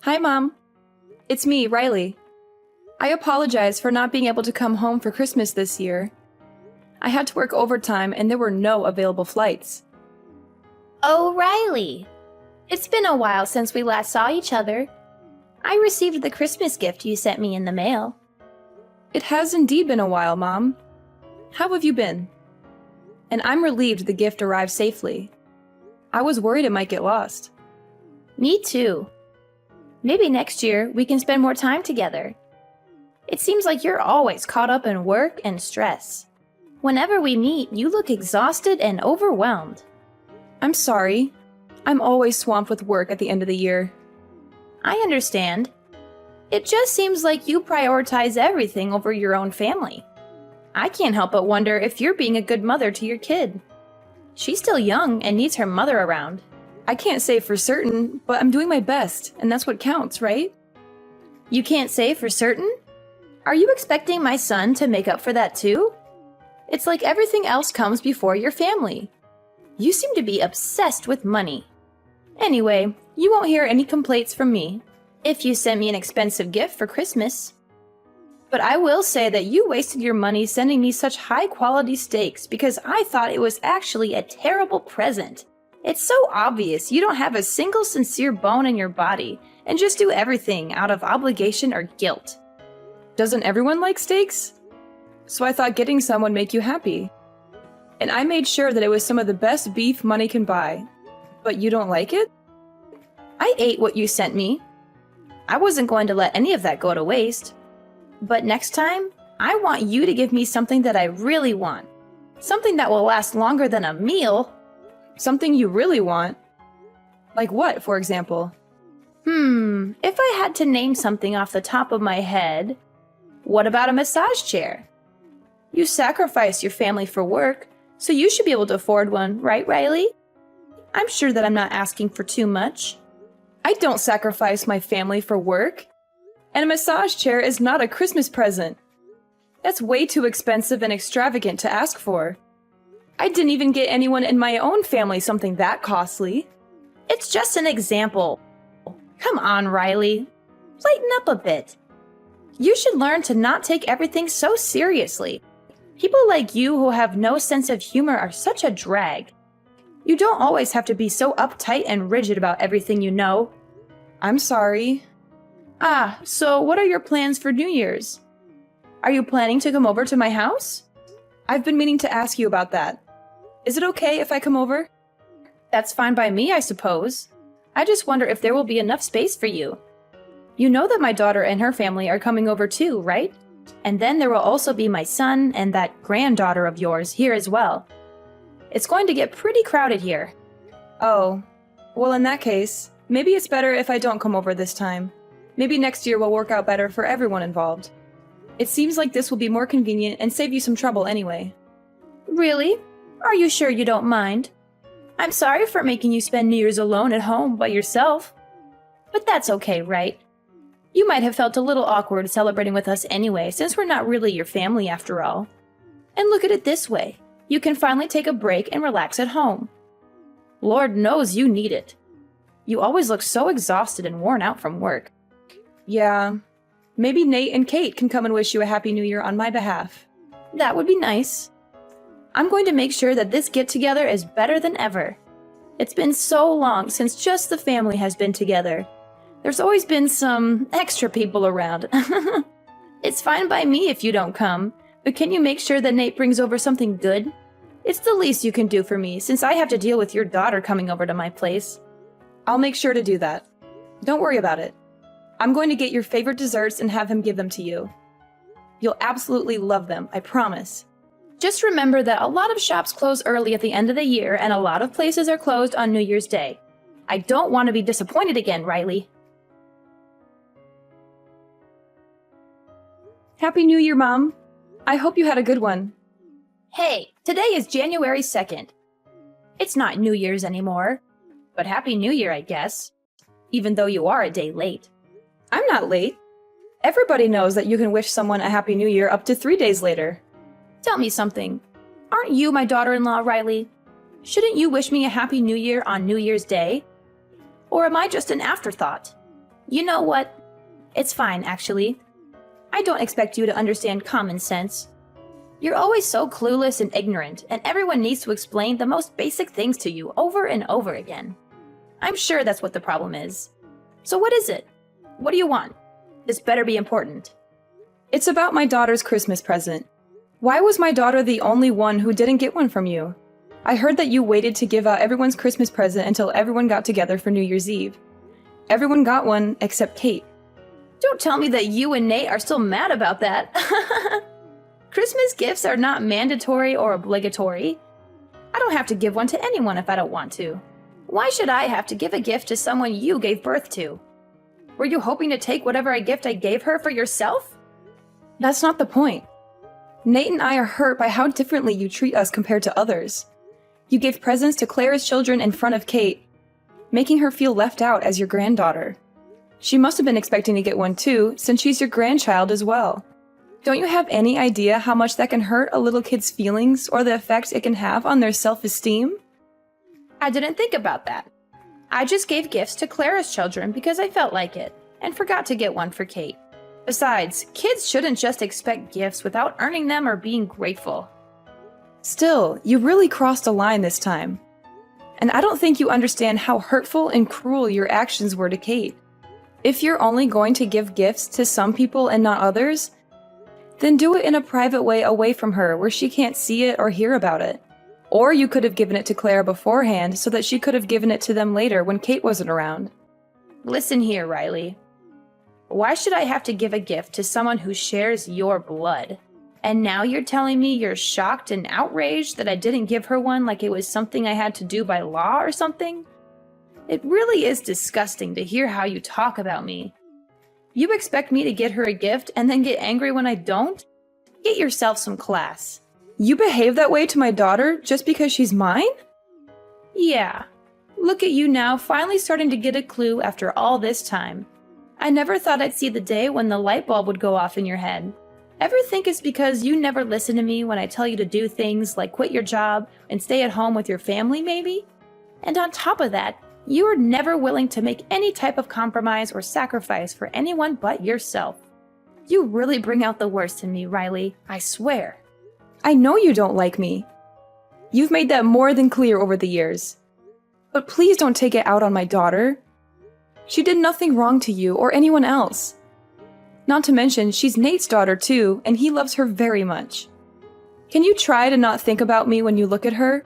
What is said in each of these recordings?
Hi, Mom. It's me, Riley. I apologize for not being able to come home for Christmas this year. I had to work overtime and there were no available flights. Oh, Riley. It's been a while since we last saw each other. I received the Christmas gift you sent me in the mail. It has indeed been a while, Mom. How have you been? And I'm relieved the gift arrived safely. I was worried it might get lost. Me too. Maybe next year we can spend more time together. It seems like you're always caught up in work and stress. Whenever we meet, you look exhausted and overwhelmed. I'm sorry. I'm always swamped with work at the end of the year. I understand. It just seems like you prioritize everything over your own family. I can't help but wonder if you're being a good mother to your kid. She's still young and needs her mother around. I can't say for certain, but I'm doing my best, and that's what counts, right? You can't say for certain? Are you expecting my son to make up for that too? It's like everything else comes before your family. You seem to be obsessed with money. Anyway, you won't hear any complaints from me if you send me an expensive gift for Christmas. But I will say that you wasted your money sending me such high-quality steaks because I thought it was actually a terrible present. It's so obvious you don't have a single sincere bone in your body and just do everything out of obligation or guilt. Doesn't everyone like steaks? So I thought getting some would make you happy. And I made sure that it was some of the best beef money can buy. But you don't like it? I ate what you sent me. I wasn't going to let any of that go to waste. But next time, I want you to give me something that I really want. Something that will last longer than a meal. Something you really want? Like what, for example? If I had to name something off the top of my head, what about a massage chair? You sacrifice your family for work, so you should be able to afford one, right, Riley? I'm sure that I'm not asking for too much. I don't sacrifice my family for work. And a massage chair is not a Christmas present. That's way too expensive and extravagant to ask for. I didn't even get anyone in my own family something that costly. It's just an example. Come on, Riley. Lighten up a bit. You should learn to not take everything so seriously. People like you who have no sense of humor are such a drag. You don't always have to be so uptight and rigid about everything you know. I'm sorry. So what are your plans for New Year's? Are you planning to come over to my house? I've been meaning to ask you about that. Is it okay if I come over? That's fine by me, I suppose. I just wonder if there will be enough space for you. You know that my daughter and her family are coming over too, right? And then there will also be my son and that granddaughter of yours here as well. It's going to get pretty crowded here. Oh, well in that case, maybe it's better if I don't come over this time. Maybe next year will work out better for everyone involved. It seems like this will be more convenient and save you some trouble anyway. Really? Are you sure you don't mind? I'm sorry for making you spend New Year's alone at home by yourself. But that's okay, right? You might have felt a little awkward celebrating with us anyway, since we're not really your family after all. And look at it this way. You can finally take a break and relax at home. Lord knows you need it. You always look so exhausted and worn out from work. Yeah, maybe Nate and Kate can come and wish you a Happy New Year on my behalf. That would be nice. I'm going to make sure that this get-together is better than ever. It's been so long since just the family has been together. There's always been some extra people around. It's fine by me if you don't come, but can you make sure that Nate brings over something good? It's the least you can do for me since I have to deal with your daughter coming over to my place. I'll make sure to do that. Don't worry about it. I'm going to get your favorite desserts and have him give them to you. You'll absolutely love them, I promise. Just remember that a lot of shops close early at the end of the year and a lot of places are closed on New Year's Day. I don't want to be disappointed again, Riley. Happy New Year, Mom. I hope you had a good one. Hey, today is January 2nd. It's not New Year's anymore, but Happy New Year, I guess, even though you are a day late. I'm not late. Everybody knows that you can wish someone a Happy New Year up to 3 days later. Tell me something. Aren't you my daughter-in-law, Riley? Shouldn't you wish me a Happy New Year on New Year's Day? Or am I just an afterthought? You know what? It's fine, actually. I don't expect you to understand common sense. You're always so clueless and ignorant, and everyone needs to explain the most basic things to you over and over again. I'm sure that's what the problem is. So what is it? What do you want? This better be important. It's about my daughter's Christmas present. Why was my daughter the only one who didn't get one from you? I heard that you waited to give out everyone's Christmas present until everyone got together for New Year's Eve. Everyone got one except Kate. Don't tell me that you and Nate are still mad about that. Christmas gifts are not mandatory or obligatory. I don't have to give one to anyone if I don't want to. Why should I have to give a gift to someone you gave birth to? Were you hoping to take whatever gift I gave her for yourself? That's not the point. Nate and I are hurt by how differently you treat us compared to others. You gave presents to Clara's children in front of Kate, making her feel left out as your granddaughter. She must have been expecting to get one too, since she's your grandchild as well. Don't you have any idea how much that can hurt a little kid's feelings or the effect it can have on their self-esteem? I didn't think about that. I just gave gifts to Clara's children because I felt like it, and forgot to get one for Kate. Besides, kids shouldn't just expect gifts without earning them or being grateful. Still, you really crossed a line this time. And I don't think you understand how hurtful and cruel your actions were to Kate. If you're only going to give gifts to some people and not others, then do it in a private way away from her where she can't see it or hear about it. Or you could have given it to Clara beforehand so that she could have given it to them later when Kate wasn't around. Listen here, Riley. Why should I have to give a gift to someone who shares your blood? And now you're telling me you're shocked and outraged that I didn't give her one like it was something I had to do by law or something? It really is disgusting to hear how you talk about me. You expect me to get her a gift and then get angry when I don't? Get yourself some class. You behave that way to my daughter just because she's mine? Yeah. Look at you now, finally starting to get a clue after all this time. I never thought I'd see the day when the light bulb would go off in your head. Ever think it's because you never listen to me when I tell you to do things like quit your job and stay at home with your family, maybe? And on top of that, you are never willing to make any type of compromise or sacrifice for anyone but yourself. You really bring out the worst in me, Riley, I swear. I know you don't like me. You've made that more than clear over the years. But please don't take it out on my daughter. She did nothing wrong to you or anyone else. Not to mention, she's Nate's daughter too, and he loves her very much. Can you try to not think about me when you look at her?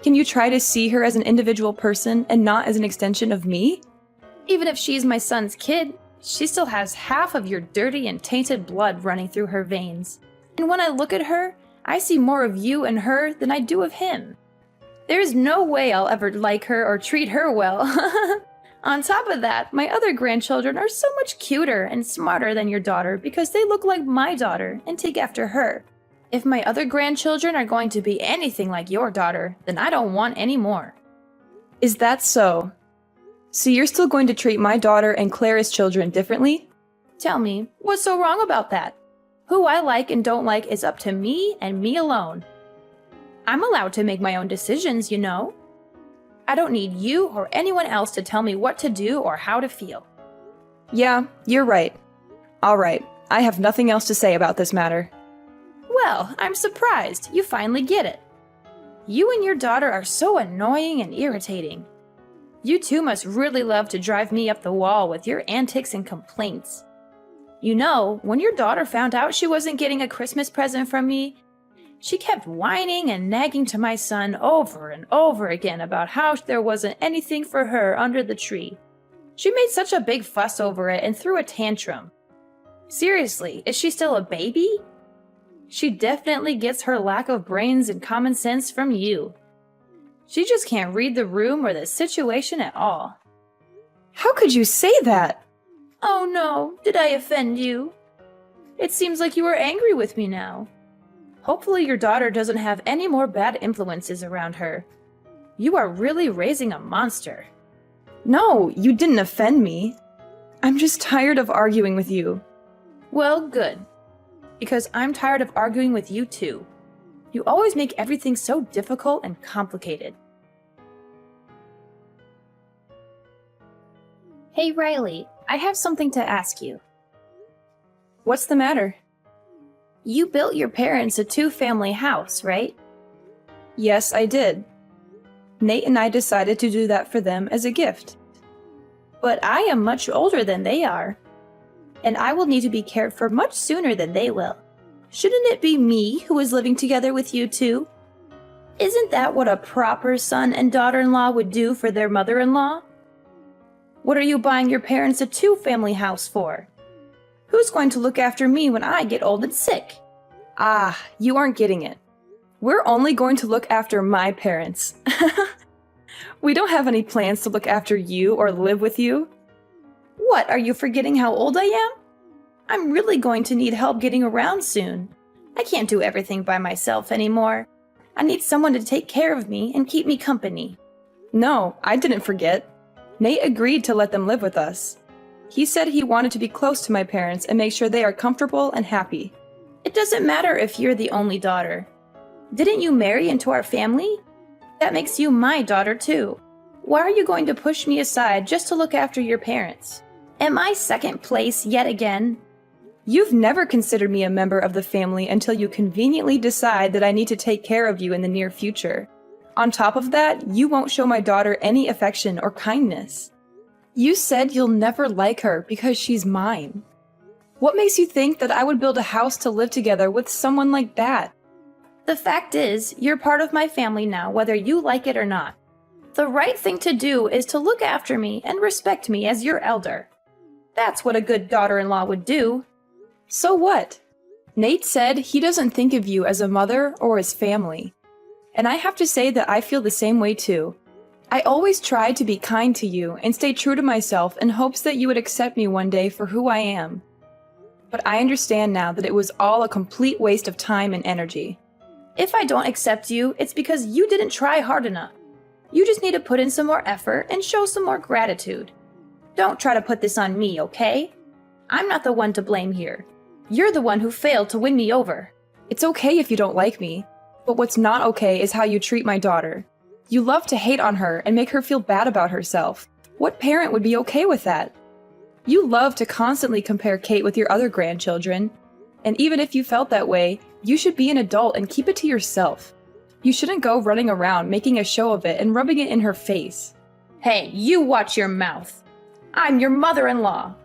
Can you try to see her as an individual person and not as an extension of me? Even if she's my son's kid, she still has half of your dirty and tainted blood running through her veins. And when I look at her, I see more of you and her than I do of him. There's no way I'll ever like her or treat her well. On top of that, my other grandchildren are so much cuter and smarter than your daughter because they look like my daughter and take after her. If my other grandchildren are going to be anything like your daughter, then I don't want any more. Is that so? So you're still going to treat my daughter and Clara's children differently? Tell me, what's so wrong about that? Who I like and don't like is up to me and me alone. I'm allowed to make my own decisions, you know. I don't need you or anyone else to tell me what to do or how to feel. Yeah, you're right. All right, I have nothing else to say about this matter. Well, I'm surprised you finally get it. You and your daughter are so annoying and irritating. You two must really love to drive me up the wall with your antics and complaints. You know, when your daughter found out she wasn't getting a Christmas present from me, she kept whining and nagging to my son over and over again about how there wasn't anything for her under the tree. She made such a big fuss over it and threw a tantrum. Seriously, is she still a baby? She definitely gets her lack of brains and common sense from you. She just can't read the room or the situation at all. How could you say that? Oh no, did I offend you? It seems like you are angry with me now. Hopefully your daughter doesn't have any more bad influences around her. You are really raising a monster. No, you didn't offend me. I'm just tired of arguing with you. Well, good. Because I'm tired of arguing with you too. You always make everything so difficult and complicated. Hey Riley, I have something to ask you. What's the matter? You built your parents a two-family house, right? Yes, I did. Nate and I decided to do that for them as a gift. But I am much older than they are, and I will need to be cared for much sooner than they will. Shouldn't it be me who is living together with you two? Isn't that what a proper son and daughter-in-law would do for their mother-in-law? What are you buying your parents a two-family house for? Who's going to look after me when I get old and sick? Ah, you aren't getting it. We're only going to look after my parents. We don't have any plans to look after you or live with you. What, are you forgetting how old I am? I'm really going to need help getting around soon. I can't do everything by myself anymore. I need someone to take care of me and keep me company. No, I didn't forget. Nate agreed to let them live with us. He said he wanted to be close to my parents and make sure they are comfortable and happy. It doesn't matter if you're the only daughter. Didn't you marry into our family? That makes you my daughter too. Why are you going to push me aside just to look after your parents? Am I second place yet again? You've never considered me a member of the family until you conveniently decide that I need to take care of you in the near future. On top of that, you won't show my daughter any affection or kindness. You said you'll never like her because she's mine. What makes you think that I would build a house to live together with someone like that? The fact is, you're part of my family now, whether you like it or not. The right thing to do is to look after me and respect me as your elder. That's what a good daughter-in-law would do. So what? Nate said he doesn't think of you as a mother or as family. And I have to say that I feel the same way too. I always tried to be kind to you and stay true to myself in hopes that you would accept me one day for who I am. But I understand now that it was all a complete waste of time and energy. If I don't accept you, it's because you didn't try hard enough. You just need to put in some more effort and show some more gratitude. Don't try to put this on me, okay? I'm not the one to blame here. You're the one who failed to win me over. It's okay if you don't like me, but what's not okay is how you treat my daughter. You love to hate on her and make her feel bad about herself. What parent would be okay with that? You love to constantly compare Kate with your other grandchildren. And even if you felt that way, you should be an adult and keep it to yourself. You shouldn't go running around making a show of it and rubbing it in her face. Hey, you watch your mouth. I'm your mother-in-law.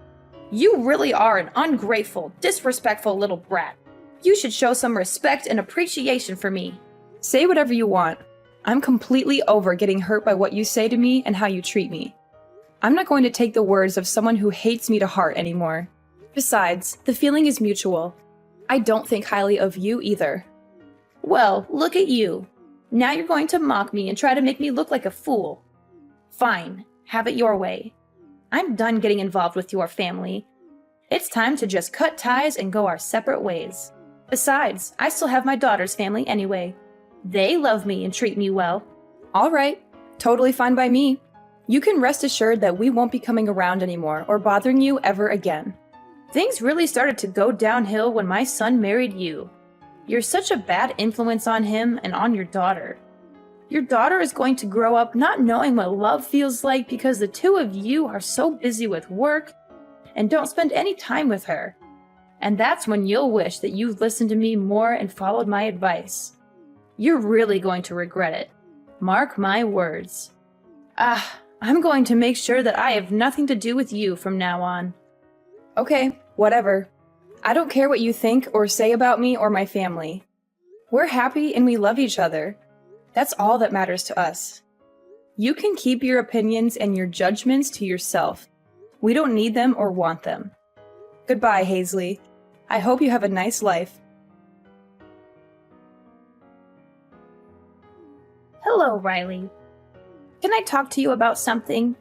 You really are an ungrateful, disrespectful little brat. You should show some respect and appreciation for me. Say whatever you want. I'm completely over getting hurt by what you say to me and how you treat me. I'm not going to take the words of someone who hates me to heart anymore. Besides, the feeling is mutual. I don't think highly of you either. Well, look at you. Now you're going to mock me and try to make me look like a fool. Fine, have it your way. I'm done getting involved with your family. It's time to just cut ties and go our separate ways. Besides, I still have my daughter's family anyway. They love me and treat me well. All right, totally fine by me. You can rest assured that we won't be coming around anymore or bothering you ever again. Things really started to go downhill when my son married you. You're such a bad influence on him and on your daughter. Your daughter is going to grow up not knowing what love feels like because the two of you are so busy with work and don't spend any time with her. And that's when you'll wish that you've listened to me more and followed my advice. You're really going to regret it. Mark my words. I'm going to make sure that I have nothing to do with you from now on. Okay, whatever. I don't care what you think or say about me or my family. We're happy and we love each other. That's all that matters to us. You can keep your opinions and your judgments to yourself. We don't need them or want them. Goodbye, Hazley. I hope you have a nice life. Hello, Riley. Can I talk to you about something?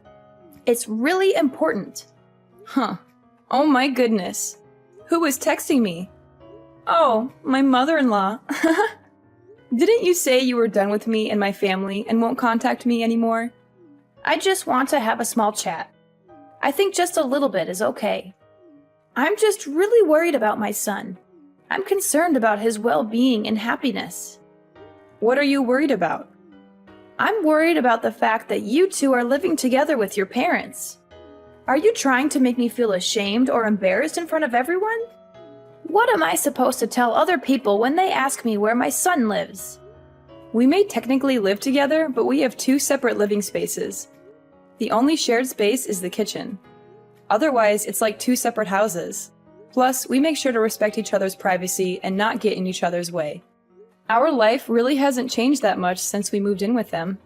It's really important. Huh. Oh my goodness. Who was texting me? Oh, my mother-in-law. Didn't you say you were done with me and my family and won't contact me anymore? I just want to have a small chat. I think just a little bit is okay. I'm just really worried about my son. I'm concerned about his well-being and happiness. What are you worried about? I'm worried about the fact that you two are living together with your parents. Are you trying to make me feel ashamed or embarrassed in front of everyone? What am I supposed to tell other people when they ask me where my son lives? We may technically live together, but we have 2 separate living spaces. The only shared space is the kitchen. Otherwise, it's like 2 separate houses. Plus, we make sure to respect each other's privacy and not get in each other's way. Our life really hasn't changed that much since we moved in with them.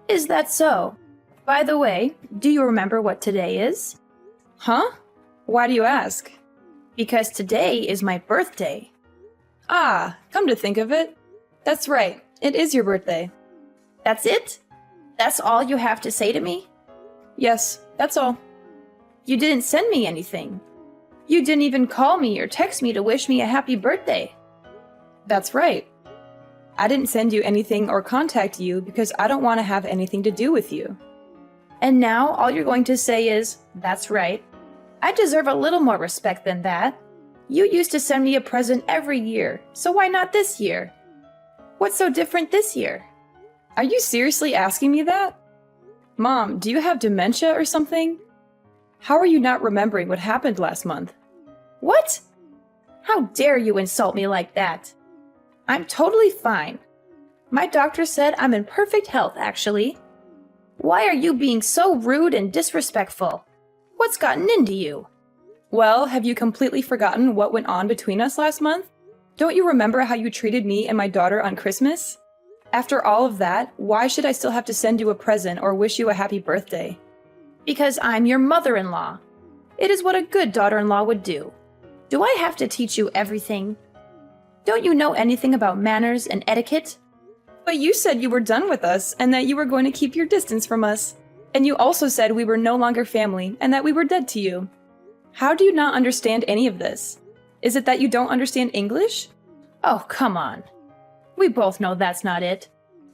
Is that so? By the way, do you remember what today is? Huh? Why do you ask? Because today is my birthday. Ah, come to think of it. That's right, it is your birthday. That's it? That's all you have to say to me? Yes, that's all. You didn't send me anything. You didn't even call me or text me to wish me a happy birthday. That's right. I didn't send you anything or contact you because I don't want to have anything to do with you. And now all you're going to say is, that's right. I deserve a little more respect than that. You used to send me a present every year, so why not this year? What's so different this year? Are you seriously asking me that? Mom, do you have dementia or something? How are you not remembering what happened last month? What? How dare you insult me like that? I'm totally fine. My doctor said I'm in perfect health, actually. Why are you being so rude and disrespectful? What's gotten into you? Well, have you completely forgotten what went on between us last month? Don't you remember how you treated me and my daughter on Christmas? After all of that, why should I still have to send you a present or wish you a happy birthday? Because I'm your mother-in-law. It is what a good daughter-in-law would do. Do I have to teach you everything? Don't you know anything about manners and etiquette? But you said you were done with us and that you were going to keep your distance from us. And you also said we were no longer family and that we were dead to you. How do you not understand any of this? Is it that you don't understand English? Oh, come on. We both know that's not it.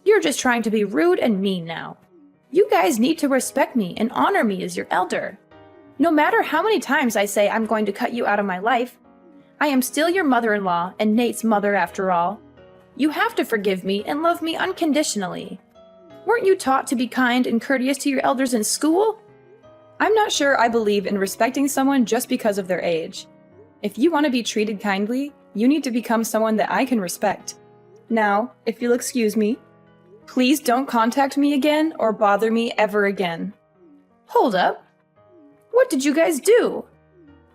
You're just trying to be rude and mean now. You guys need to respect me and honor me as your elder. No matter how many times I say I'm going to cut you out of my life, I am still your mother-in-law and Nate's mother after all. You have to forgive me and love me unconditionally. Weren't you taught to be kind and courteous to your elders in school? I'm not sure I believe in respecting someone just because of their age. If you want to be treated kindly, you need to become someone that I can respect. Now, if you'll excuse me, please don't contact me again or bother me ever again. Hold up. What did you guys do?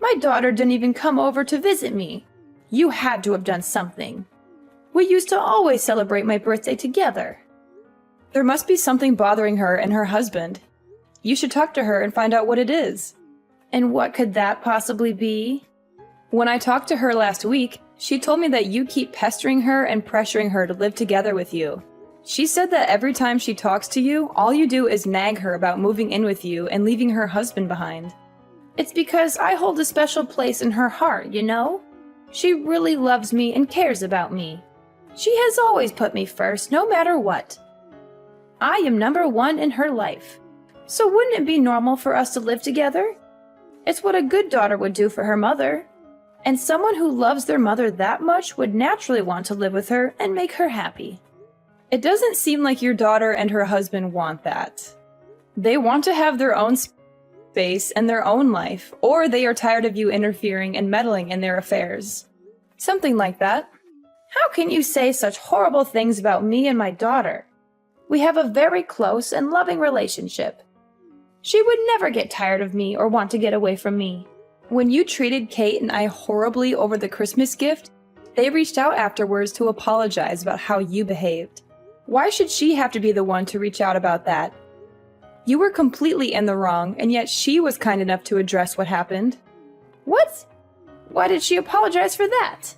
My daughter didn't even come over to visit me. You had to have done something. We used to always celebrate my birthday together. There must be something bothering her and her husband. You should talk to her and find out what it is. And what could that possibly be? When I talked to her last week, she told me that you keep pestering her and pressuring her to live together with you. She said that every time she talks to you, all you do is nag her about moving in with you and leaving her husband behind. It's because I hold a special place in her heart, you know? She really loves me and cares about me. She has always put me first, no matter what. I am number one in her life. So wouldn't it be normal for us to live together? It's what a good daughter would do for her mother. And someone who loves their mother that much would naturally want to live with her and make her happy. It doesn't seem like your daughter and her husband want that. They want to have their own space and their own life, or they are tired of you interfering and meddling in their affairs. Something like that. How can you say such horrible things about me and my daughter? We have a very close and loving relationship. She would never get tired of me or want to get away from me. When you treated Kate and I horribly over the Christmas gift, they reached out afterwards to apologize about how you behaved. Why should she have to be the one to reach out about that? You were completely in the wrong, and yet she was kind enough to address what happened. What? Why did she apologize for that?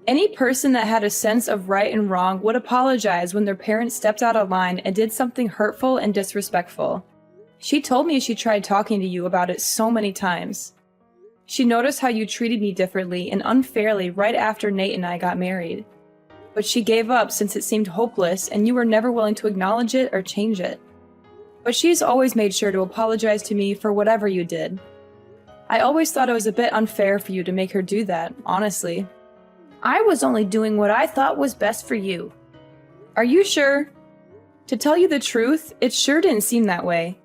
Any person that had a sense of right and wrong would apologize when their parents stepped out of line and did something hurtful and disrespectful. She told me she tried talking to you about it so many times. She noticed how you treated me differently and unfairly right after Nate and I got married. But she gave up since it seemed hopeless and you were never willing to acknowledge it or change it. But she's always made sure to apologize to me for whatever you did. I always thought it was a bit unfair for you to make her do that, honestly. I was only doing what I thought was best for you. Are you sure? To tell you the truth, it sure didn't seem that way.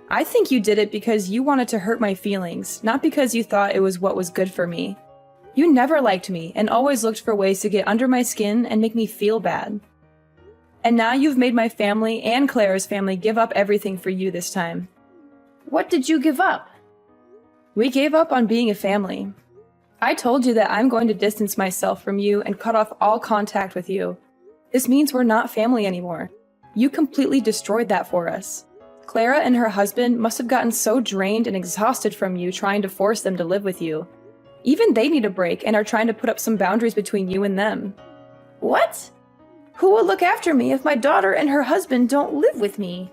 I think you did it because you wanted to hurt my feelings, not because you thought it was what was good for me. You never liked me and always looked for ways to get under my skin and make me feel bad. And now you've made my family and Clara's family give up everything for you this time. What did you give up? We gave up on being a family. I told you that I'm going to distance myself from you and cut off all contact with you. This means we're not family anymore. You completely destroyed that for us. Clara and her husband must have gotten so drained and exhausted from you trying to force them to live with you. Even they need a break and are trying to put up some boundaries between you and them. What? Who will look after me if my daughter and her husband don't live with me?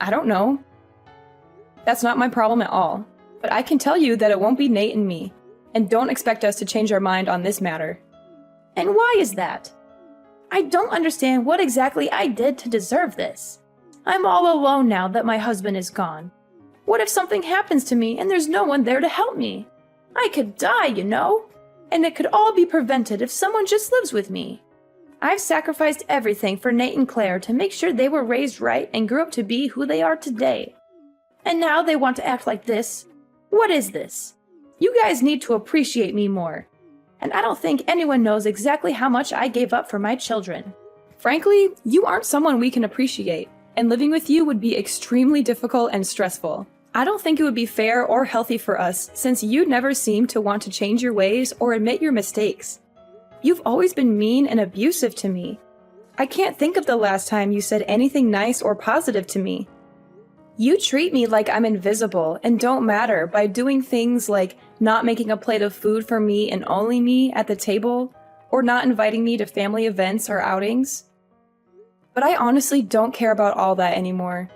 I don't know. That's not my problem at all. But I can tell you that it won't be Nate and me. And don't expect us to change our mind on this matter. And why is that? I don't understand what exactly I did to deserve this. I'm all alone now that my husband is gone. What if something happens to me and there's no one there to help me? I could die, you know? And it could all be prevented if someone just lives with me. I've sacrificed everything for Nate and Claire to make sure they were raised right and grew up to be who they are today. And now they want to act like this? What is this? You guys need to appreciate me more. And I don't think anyone knows exactly how much I gave up for my children. Frankly, you aren't someone we can appreciate, and living with you would be extremely difficult and stressful. I don't think it would be fair or healthy for us, since you never seem to want to change your ways or admit your mistakes. You've always been mean and abusive to me. I can't think of the last time you said anything nice or positive to me. You treat me like I'm invisible and don't matter by doing things like not making a plate of food for me and only me at the table, or not inviting me to family events or outings. But I honestly don't care about all that anymore.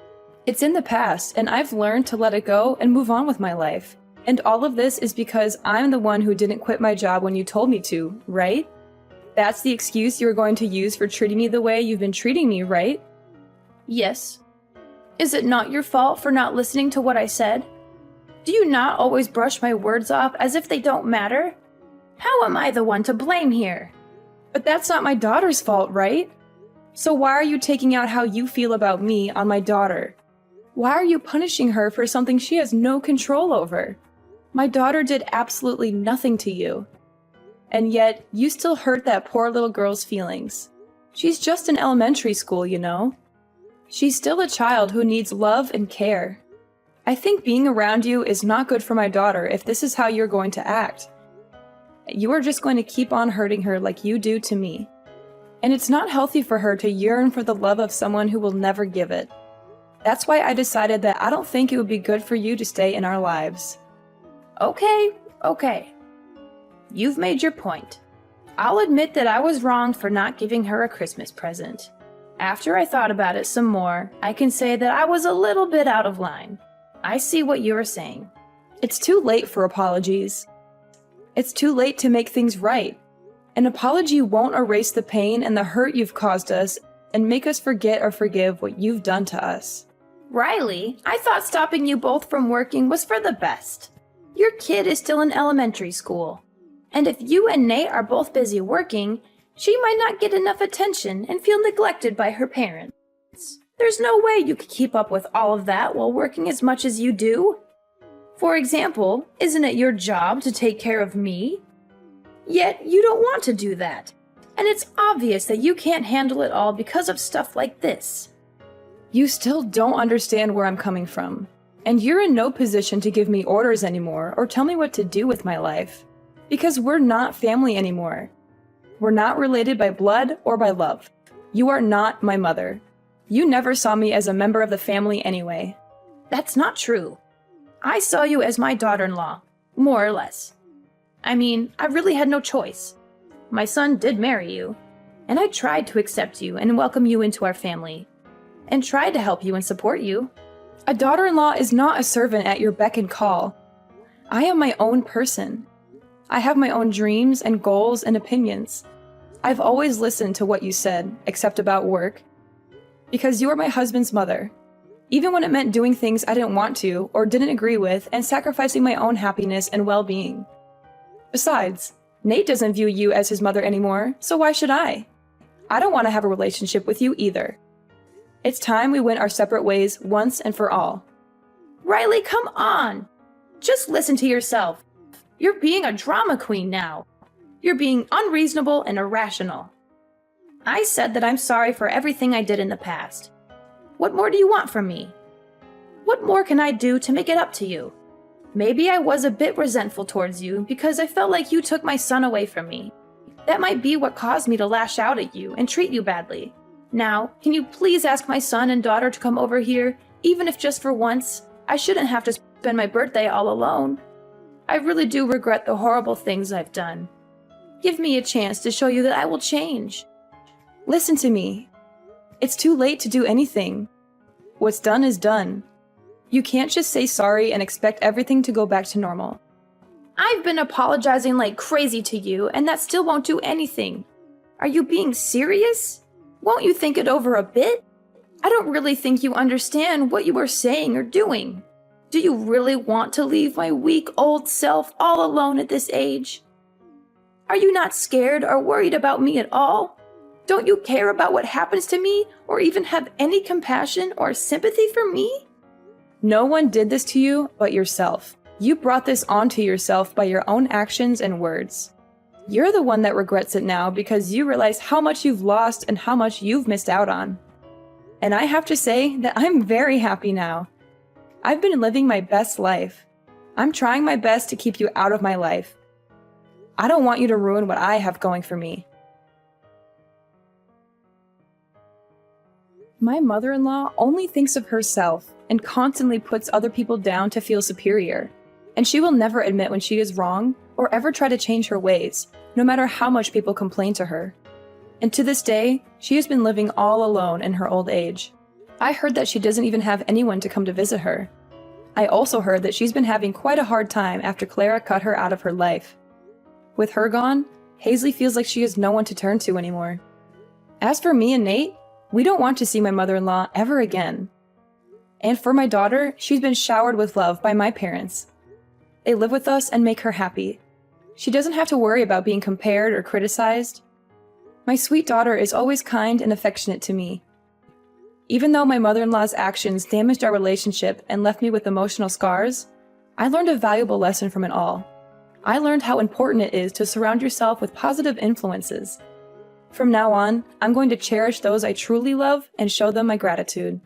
It's in the past, and I've learned to let it go and move on with my life. And all of this is because I'm the one who didn't quit my job when you told me to, right? That's the excuse you're going to use for treating me the way you've been treating me, right? Yes. Is it not your fault for not listening to what I said? Do you not always brush my words off as if they don't matter? How am I the one to blame here? But that's not my daughter's fault, right? So why are you taking out how you feel about me on my daughter? Why are you punishing her for something she has no control over? My daughter did absolutely nothing to you. And yet, you still hurt that poor little girl's feelings. She's just in elementary school, you know? She's still a child who needs love and care. I think being around you is not good for my daughter if this is how you're going to act. You are just going to keep on hurting her like you do to me. And it's not healthy for her to yearn for the love of someone who will never give it. That's why I decided that I don't think it would be good for you to stay in our lives. Okay. You've made your point. I'll admit that I was wrong for not giving her a Christmas present. After I thought about it some more, I can say that I was a little bit out of line. I see what you are saying. It's too late for apologies. It's too late to make things right. An apology won't erase the pain and the hurt you've caused us and make us forget or forgive what you've done to us. Riley, I thought stopping you both from working was for the best. Your kid is still in elementary school. And if you and Nate are both busy working, she might not get enough attention and feel neglected by her parents. There's no way you could keep up with all of that while working as much as you do. For example, isn't it your job to take care of me? Yet you don't want to do that. And it's obvious that you can't handle it all because of stuff like this. You still don't understand where I'm coming from. And you're in no position to give me orders anymore or tell me what to do with my life. Because we're not family anymore. We're not related by blood or by love. You are not my mother. You never saw me as a member of the family anyway. That's not true. I saw you as my daughter-in-law, more or less. I mean, I really had no choice. My son did marry you, and I tried to accept you and welcome you into our family, and tried to help you and support you. A daughter-in-law is not a servant at your beck and call. I am my own person. I have my own dreams and goals and opinions. I've always listened to what you said, except about work. Because you are my husband's mother. Even when it meant doing things I didn't want to or didn't agree with and sacrificing my own happiness and well-being. Besides, Nate doesn't view you as his mother anymore, so why should I? I don't want to have a relationship with you either. It's time we went our separate ways once and for all. Riley, come on! Just listen to yourself. You're being a drama queen now. You're being unreasonable and irrational. I said that I'm sorry for everything I did in the past. What more do you want from me? What more can I do to make it up to you? Maybe I was a bit resentful towards you because I felt like you took my son away from me. That might be what caused me to lash out at you and treat you badly. Now, can you please ask my son and daughter to come over here, even if just for once? I shouldn't have to spend my birthday all alone. I really do regret the horrible things I've done. Give me a chance to show you that I will change. Listen to me. It's too late to do anything. What's done is done. You can't just say sorry and expect everything to go back to normal. I've been apologizing like crazy to you, and that still won't do anything. Are you being serious? Won't you think it over a bit? I don't really think you understand what you are saying or doing. Do you really want to leave my weak old self all alone at this age? Are you not scared or worried about me at all? Don't you care about what happens to me or even have any compassion or sympathy for me? No one did this to you but yourself. You brought this onto yourself by your own actions and words. You're the one that regrets it now because you realize how much you've lost and how much you've missed out on. And I have to say that I'm very happy now. I've been living my best life. I'm trying my best to keep you out of my life. I don't want you to ruin what I have going for me. My mother-in-law only thinks of herself and constantly puts other people down to feel superior. And she will never admit when she is wrong or ever try to change her ways, no matter how much people complain to her. And to this day, she has been living all alone in her old age. I heard that she doesn't even have anyone to come to visit her. I also heard that she's been having quite a hard time after Clara cut her out of her life. With her gone, Hazley feels like she has no one to turn to anymore. As for me and Nate, we don't want to see my mother-in-law ever again. And for my daughter, she's been showered with love by my parents. They live with us and make her happy. She doesn't have to worry about being compared or criticized. My sweet daughter is always kind and affectionate to me. Even though my mother-in-law's actions damaged our relationship and left me with emotional scars, I learned a valuable lesson from it all. I learned how important it is to surround yourself with positive influences. From now on, I'm going to cherish those I truly love and show them my gratitude.